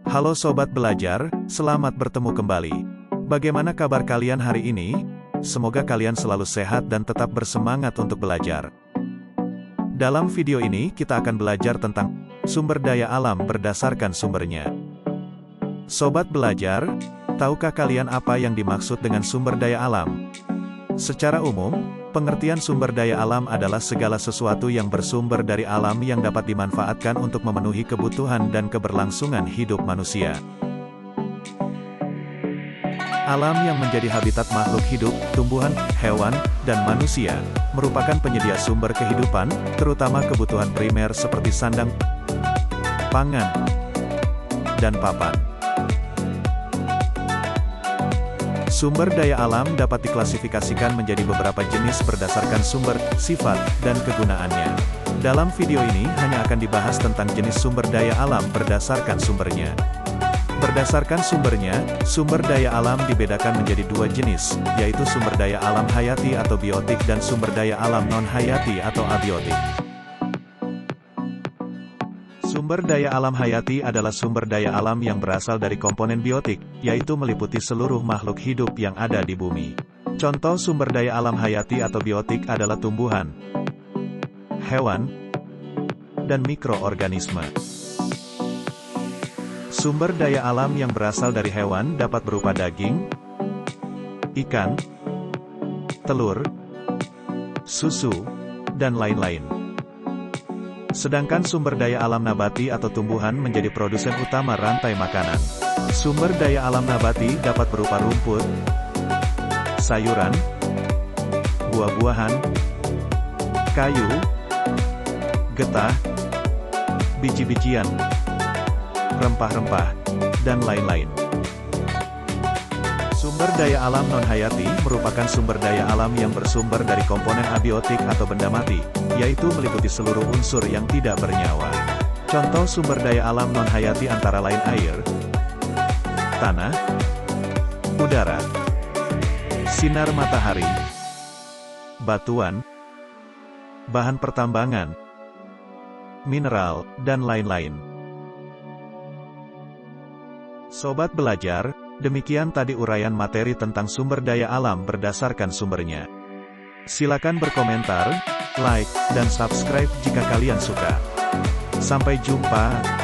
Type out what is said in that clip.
Halo Sobat Belajar, selamat bertemu kembali. Bagaimana kabar kalian hari ini? Semoga kalian selalu sehat dan tetap bersemangat untuk belajar. Dalam video ini kita akan belajar tentang sumber daya alam berdasarkan sumbernya. Sobat Belajar, tahukah kalian apa yang dimaksud dengan sumber daya alam? Secara umum, pengertian sumber daya alam adalah segala sesuatu yang bersumber dari alam yang dapat dimanfaatkan untuk memenuhi kebutuhan dan keberlangsungan hidup manusia. Alam yang menjadi habitat makhluk hidup, tumbuhan, hewan, dan manusia, merupakan penyedia sumber kehidupan, terutama kebutuhan primer seperti sandang, pangan, dan papan. Sumber daya alam dapat diklasifikasikan menjadi beberapa jenis berdasarkan sumber, sifat, dan kegunaannya. Dalam video ini hanya akan dibahas tentang jenis sumber daya alam berdasarkan sumbernya. Berdasarkan sumbernya, sumber daya alam dibedakan menjadi dua jenis, yaitu sumber daya alam hayati atau biotik dan sumber daya alam non-hayati atau abiotik. Sumber daya alam hayati adalah sumber daya alam yang berasal dari komponen biotik, yaitu meliputi seluruh makhluk hidup yang ada di bumi. Contoh sumber daya alam hayati atau biotik adalah tumbuhan, hewan, dan mikroorganisme. Sumber daya alam yang berasal dari hewan dapat berupa daging, ikan, telur, susu, dan lain-lain. Sedangkan sumber daya alam nabati atau tumbuhan menjadi produsen utama rantai makanan. Sumber daya alam nabati dapat berupa rumput, sayuran, buah-buahan, kayu, getah, biji-bijian, rempah-rempah, dan lain-lain. Sumber daya alam non-hayati merupakan sumber daya alam yang bersumber dari komponen abiotik atau benda mati, yaitu meliputi seluruh unsur yang tidak bernyawa. Contoh sumber daya alam non-hayati antara lain air, tanah, udara, sinar matahari, batuan, bahan pertambangan, mineral, dan lain-lain. Sobat Belajar, demikian tadi uraian materi tentang sumber daya alam berdasarkan sumbernya. Silakan berkomentar, like, dan subscribe jika kalian suka. Sampai jumpa.